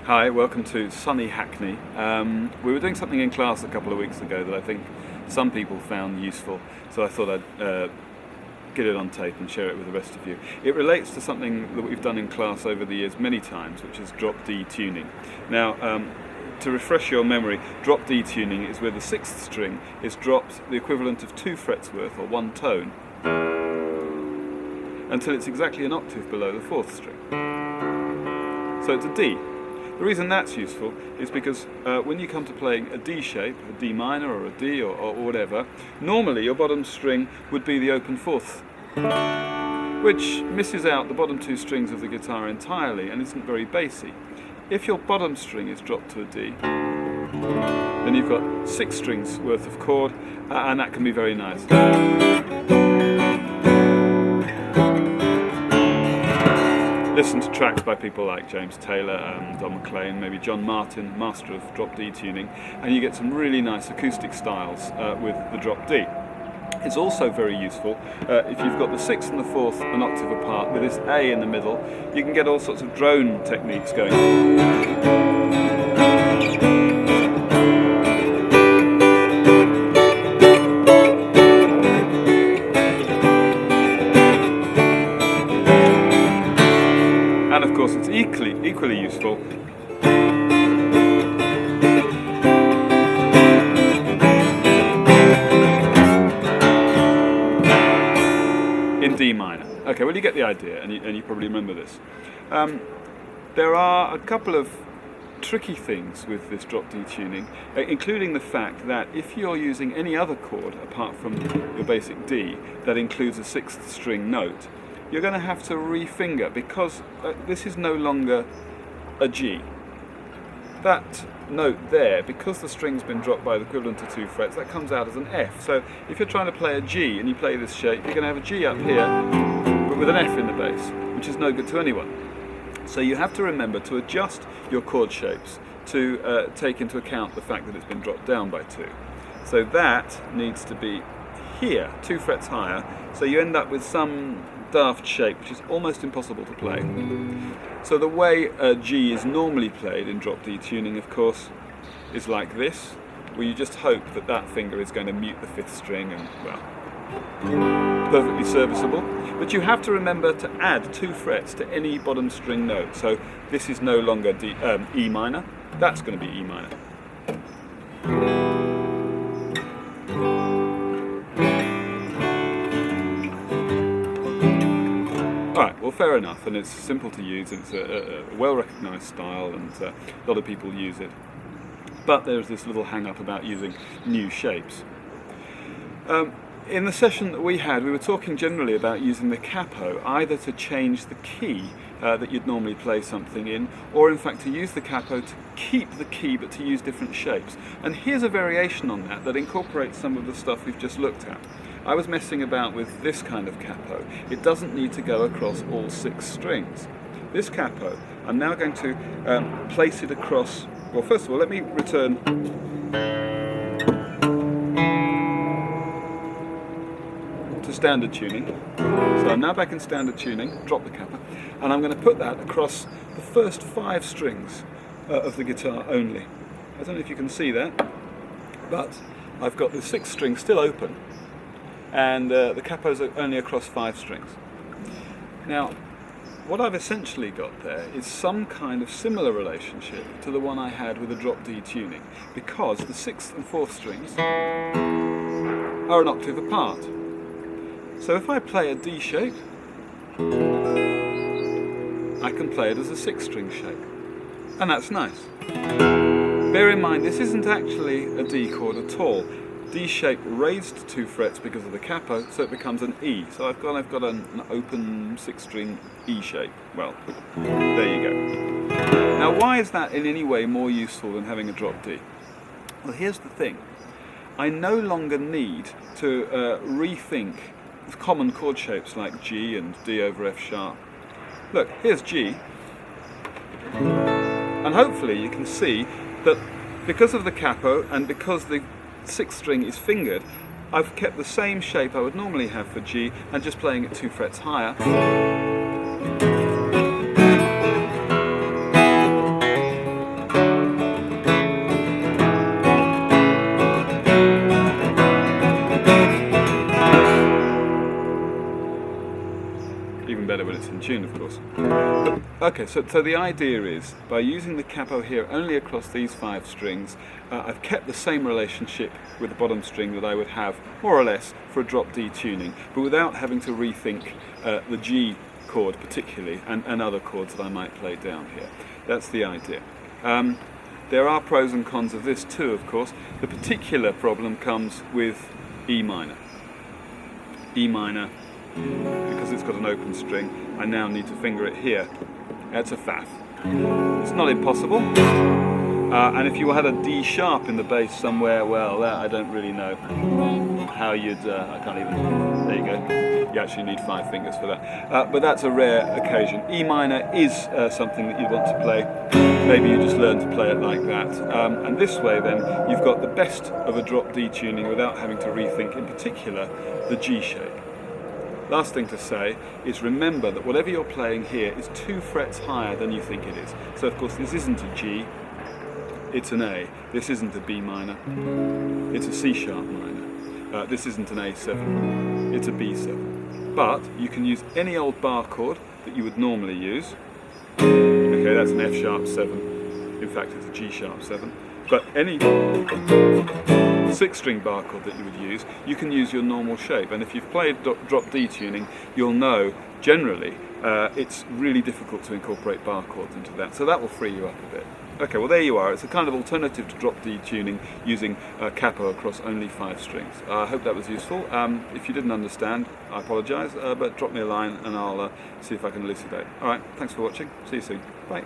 Hi, welcome to sunny Hackney. We were doing something in class a couple of weeks ago that I think some people found useful, so I thought I'd get it on tape and share it with the rest of you. It relates to something that we've done in class over the years many times, which is drop D tuning. Now, to refresh your memory, drop D tuning is where the sixth string is dropped the equivalent of 2 frets worth, or 1 tone, until it's exactly an octave below the fourth string. So it's a D. The reason that's useful is because when you come to playing a D shape, a D minor or a D or whatever, normally your bottom string would be the open fourth, which misses out the bottom 2 strings of the guitar entirely and isn't very bassy. If your bottom string is dropped to a D, then you've got 6 strings worth of chord, and that can be very nice. Listen to tracks by people like James Taylor and Don McLean, maybe John Martin, master of drop D tuning, and you get some really nice acoustic styles with the drop D. It's also very useful if you've got the 6th and the 4th an octave apart with this A in the middle. You can get all sorts of drone techniques going. And of course it's equally useful in D minor. Okay, well you get the idea, and you probably remember this. There are a couple of tricky things with this drop D tuning, including the fact that if you're using any other chord apart from your basic D that includes a 6th string note, you're going to have to refinger, because this is no longer a G. That note there, because the string's been dropped by the equivalent of 2 frets, that comes out as an F. So if you're trying to play a G and you play this shape, you're going to have a G up here, but with an F in the bass, which is no good to anyone. So you have to remember to adjust your chord shapes to take into account the fact that it's been dropped down by 2. So that needs to be here, 2 frets higher, so you end up with some daft shape which is almost impossible to play. So the way a G is normally played in drop D tuning, of course, is like this, where you just hope that that finger is going to mute the 5th string, and well, perfectly serviceable. But you have to remember to add 2 frets to any bottom string note. So this is no longer E minor, that's going to be E minor. Alright, well fair enough, and it's simple to use, and it's a well-recognised style, and a lot of people use it. But there's this little hang-up about using new shapes. In the session that we had, we were talking generally about using the capo, either to change the key that you'd normally play something in, or in fact to use the capo to keep the key but to use different shapes. And here's a variation on that incorporates some of the stuff we've just looked at. I was messing about with this kind of capo. It doesn't need to go across all 6 strings. This capo, I'm now going to place it across, well first of all let me return to standard tuning. So I'm now back in standard tuning, drop the capo, and I'm going to put that across the first 5 strings of the guitar only. I don't know if you can see that, but I've got the 6th string still open, and the capos are only across 5 strings. Now, what I've essentially got there is some kind of similar relationship to the one I had with the drop D tuning, because the 6th and 4th strings are an octave apart. So if I play a D shape, I can play it as a 6th string shape, and that's nice. Bear in mind, this isn't actually a D chord at all. D shape raised 2 frets because of the capo, so it becomes an E. So I've got an open 6th string E shape. Well, there you go. Now why is that in any way more useful than having a drop D? Well, here's the thing. I no longer need to rethink common chord shapes like G and D over F sharp. Look, here's G, and hopefully you can see that because of the capo and because the 6th string is fingered, I've kept the same shape I would normally have for G and just playing it 2 frets higher. in tune, of course. Okay, so the idea is, by using the capo here only across these 5 strings, I've kept the same relationship with the bottom string that I would have, more or less, for a drop D tuning, but without having to rethink the G chord particularly, and other chords that I might play down here. That's the idea. There are pros and cons of this too, of course. The particular problem comes with E minor. E minor, because it's got an open string, I now need to finger it here. That's a faff. It's not impossible. And if you had a D sharp in the bass somewhere, well, that I don't really know how you'd, I can't even, there you go. You actually need 5 fingers for that. But that's a rare occasion. E minor is something that you'd want to play. Maybe you just learn to play it like that. And this way then, you've got the best of a drop D tuning without having to rethink, in particular, the G shape. Last thing to say is remember that whatever you're playing here is 2 frets higher than you think it is. So of course this isn't a G, it's an A. This isn't a B minor, it's a C sharp minor. This isn't an A7, it's a B7. But you can use any old bar chord that you would normally use. Okay, that's an F sharp 7. In fact, it's a G sharp 7. But any 6-string bar chord that you would use, you can use your normal shape. And if you've played drop D tuning, you'll know generally it's really difficult to incorporate bar chords into that. So that will free you up a bit. Okay, well there you are. It's a kind of alternative to drop D tuning using capo across only 5 strings. I hope that was useful. If you didn't understand, I apologise, but drop me a line and I'll see if I can elucidate. Alright, thanks for watching. See you soon. Bye.